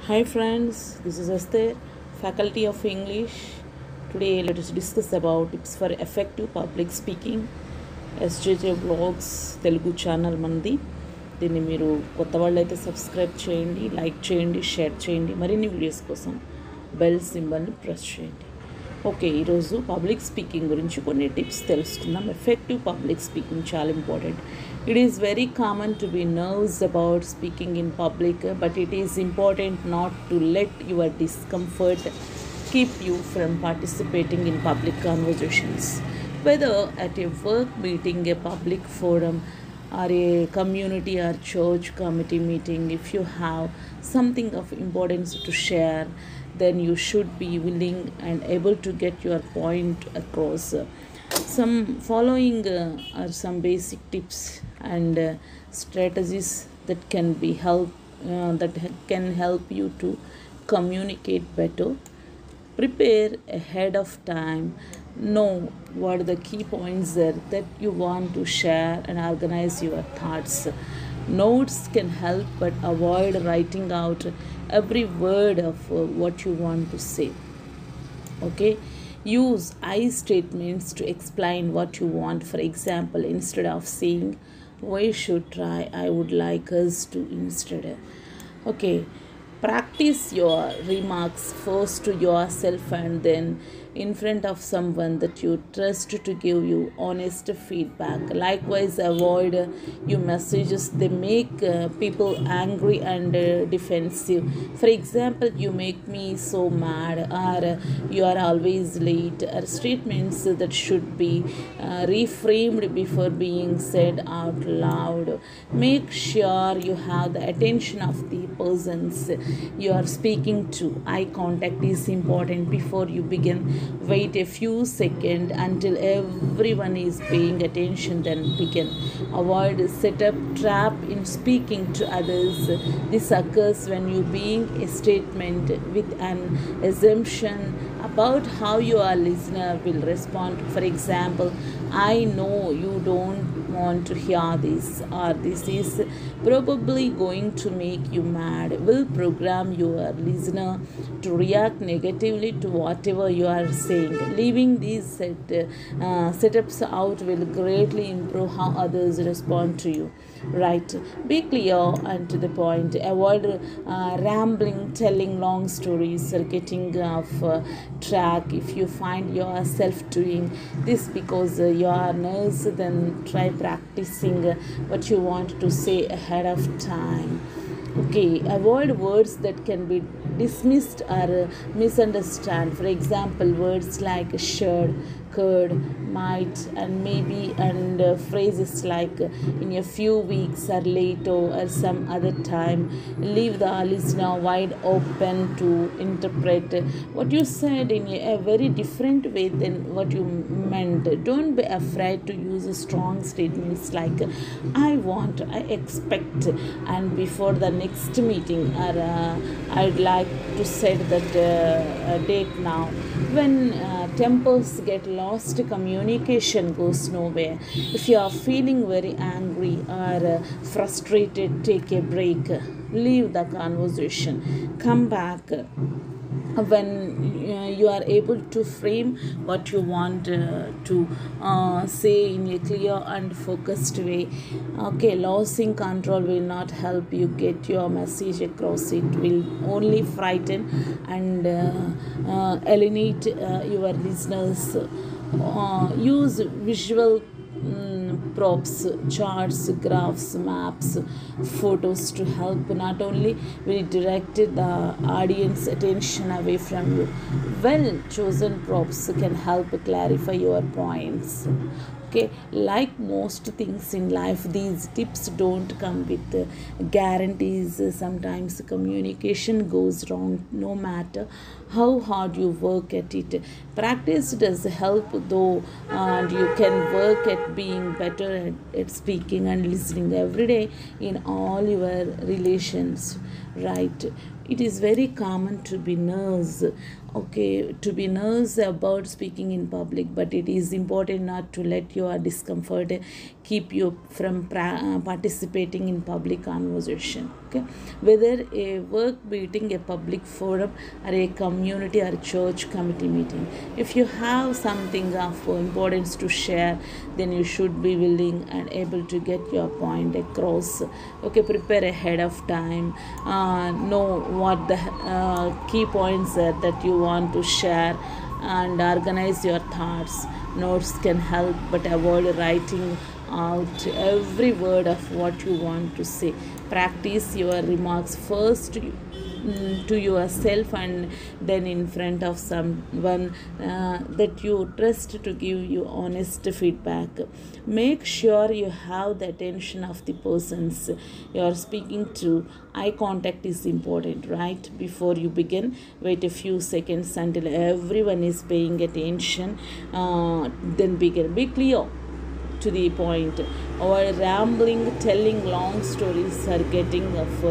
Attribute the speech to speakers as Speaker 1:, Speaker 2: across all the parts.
Speaker 1: Hi friends, this is Esther, Faculty of English. Today let us discuss about tips for effective public speaking. SJJ Vlogs Telugu channel మనది. దీన్ని మీరు కొత్త వాళ్ళు అయితే subscribe చేయండి, like చేయండి, షేర్ చేయండి. మరిన్ని వీడియోస్ కోసం బెల్ సింబల్ని ప్రెస్ చేయండి. ఓకే, ఈరోజు పబ్లిక్ స్పీకింగ్ గురించి కొన్ని టిప్స్ తెలుసుకుందాం. ఎఫెక్టివ్ పబ్లిక్ స్పీకింగ్ చాలా important. It is very common to be nervous about speaking in public, but it is important not to let your discomfort keep you from participating in public conversations. Whether at a work meeting, a public forum, or a community or church committee meeting, if you have something of importance to share, then you should be willing and able to get your point across. Some following are some basic tips and strategies that can help you to communicate better. Prepare ahead of time. Know what the key points are that you want to share and organize your thoughts. Notes can help, but avoid writing out every word of what you want to say. Okay, use I statements to explain what you want. For example, instead of saying we should try, I would like us to, instead. Okay, practice your remarks first to yourself and then in front of someone that you trust to give you honest feedback. Likewise, avoid your messages they make people angry and defensive. For example, you make me so mad, or you are always late, or statements that should be reframed before being said out loud. Make sure you have the attention of the persons you are speaking to. Eye contact is important before you begin. Wait a few seconds until everyone is paying attention, then begin. Avoid setup trap in speaking to others. This occurs when you being a statement with an assumption about how your listener will respond. For example, I know you don't want to hear this, or this is probably going to make you mad, will program your listener to react negatively to whatever you are saying. Leaving these setups out will greatly improve how others respond to you. Right, be clear and to the point. Avoid rambling, telling long stories, or getting off track. If you find yourself doing this because you are nervous, then try practicing what you want to say ahead of time. Okay, avoid words that can be dismissed or misunderstood. For example, words like should, could, might, and maybe, and phrases like in a few weeks, or later, or some other time, leave the listener wide open to interpret what you said in a very different way than what you meant. Don't be afraid to use strong statements like I want, I expect, and before the next meeting, or I'd like to set that date now. When tempers get lost, communication goes nowhere. If you are feeling very angry or frustrated, take a break. Leave the conversation. Come back when you are able to frame what you want to say in a clear and focused way. Okay, losing control will not help you get your message across. It will only frighten and alienate your listeners. Use visual props, charts, graphs, maps, photos to help. Not only will it direct the audience attention away from you, well chosen props can help clarify your points. Okay, like most things in life, these tips don't come with guarantees. Sometimes communication goes wrong no matter how hard you work at it. Practice does help though, and you can work at being better at speaking and listening every day in all your relations. Right, it is very common to be nervous. Okay, to be nervous about speaking in public, but it is important not to let your discomfort keep you from participating in public conversation. Okay, whether a work meeting, a public forum, or a community or church committee meeting, if you have something of importance to share, then you should be willing and able to get your point across. Okay, prepare ahead of time, know what the key points are that you want to share, and organize your thoughts. Notes can help, but avoid writing out every word of what you want to say. Practice your remarks first to yourself and then in front of someone that you trust to give you honest feedback. Make sure you have the attention of the persons you are speaking to. Eye contact is important. Right before you begin, wait a few seconds until everyone is paying attention, then begin. Be clear, to the point, or rambling, telling long stories, or getting off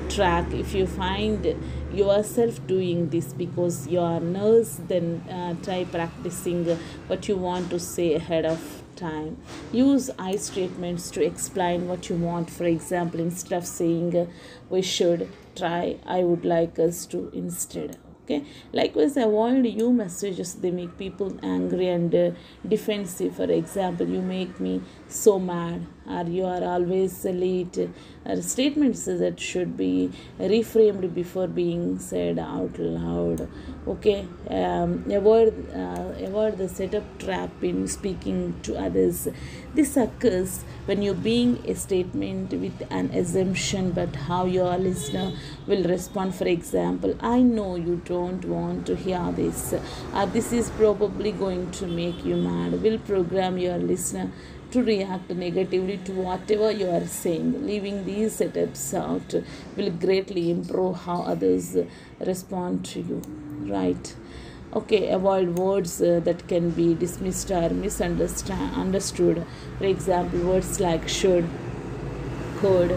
Speaker 1: track. If you find yourself doing this because you are nervous, then try practicing what you want to say ahead of time. Use I statements to explain what you want. For example, instead of saying we should, try I would like us to instead. Okay, likewise, avoid you messages. They make people angry and defensive. For example, you make me so mad, or you are always late, or statements that should be reframed before being said out loud. Okay, avoid the setup trap in speaking to others. This occurs when you being a statement with an assumption but how your listener will respond. For example, I know you don't want to hear this, this is probably going to make you mad. Will program your listener to react negatively to whatever you are saying. Leaving these setups out will greatly improve how others respond to you. Right? Okay, avoid words that can be dismissed or misunderstood. For example, words like should, could,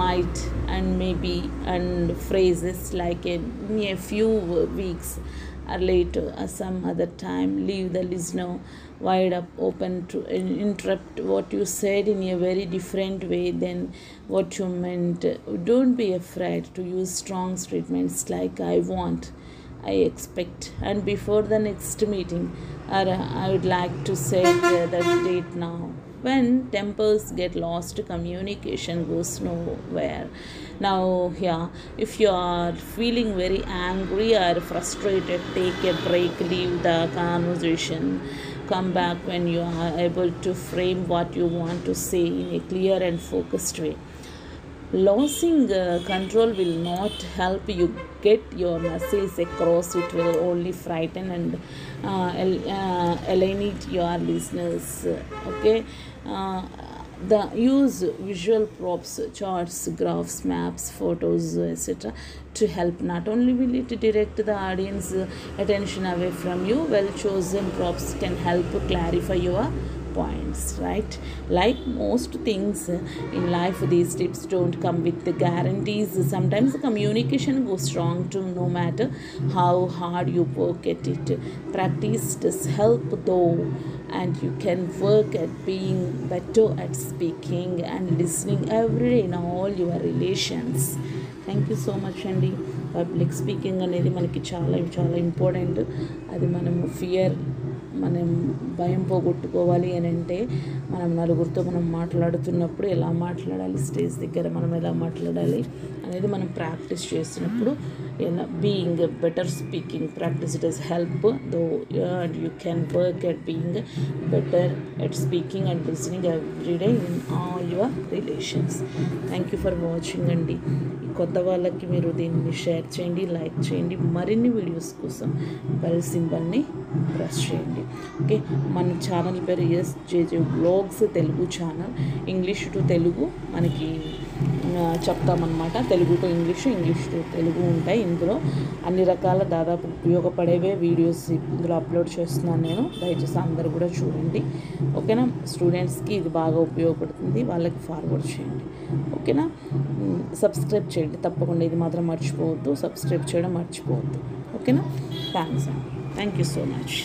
Speaker 1: might, and maybe, and phrases like in a few weeks or later or some other time. Leave the listener wide up open to interrupt what you said in a very different way than what you meant. Don't be afraid to use strong statements like I want, I expect, and before the next meeting, or I would like to set the date now. When tempers get lost, communication goes nowhere. Now, here, if you are feeling very angry or frustrated, take a break, leave the conversation. Come back when you are able to frame what you want to say in a clear and focused way. Losing control will not help you get your message across. It will only frighten and alienate your listeners. Okay, the use visual props, charts, graphs, maps, photos, etc. to help. Not only will it direct the audience attention away from you, well chosen props can help clarify your points. Right, like most things in life, these tips don't come with the guarantees. Sometimes the communication goes wrong too, no matter how hard you work at it. Practice does help though, and you can work at being better at speaking and listening every day in all your relations. Thank you so much అండి. Public speaking అనేది మనకి చాలా చాలా important. అది మనము మనం భయం పోగొట్టుకోవాలి అని అంటే మనం నలుగురితో మనం మాట్లాడుతున్నప్పుడు ఎలా మాట్లాడాలి, స్టేజ్ దగ్గర మనం ఎలా మాట్లాడాలి అనేది మనం ప్రాక్టీస్ చేసినప్పుడు ఎలా being better speaking practice does help though and you can work at being better at speaking and listening everyday in all your relations. Thank you for watching అండి. కొత్త వాళ్ళకి మీరు దీన్ని షేర్ చేయండి, లైక్ చేయండి. మరిన్ని వీడియోస్ కోసం బెల్ సింబల్ని ప్రెస్ చేయండి. ఓకే, మన ఛానల్ పేరు SJJ vlogs Telugu channel. English to Telugu మనకి చెప్తామన్నమాట. Telugu to English, English to Telugu ఉంటాయి. ఇందులో అన్ని రకాల దాదాపు ఉపయోగపడేవే వీడియోస్ ఇందులో అప్లోడ్ చేస్తున్నాను నేను. దయచేసి అందరూ కూడా చూడండి. ఓకేనా, స్టూడెంట్స్కి ఇది బాగా ఉపయోగపడుతుంది, వాళ్ళకి ఫార్వర్డ్ చేయండి. ఓకేనా, సబ్స్క్రైబ్ చేయండి తప్పకుండా. ఇది మాత్రం మర్చిపోవద్దు, సబ్స్క్రైబ్ చేయడం మర్చిపోవద్దు. ఓకేనా, థ్యాంక్స్ అండి. Thank you so much.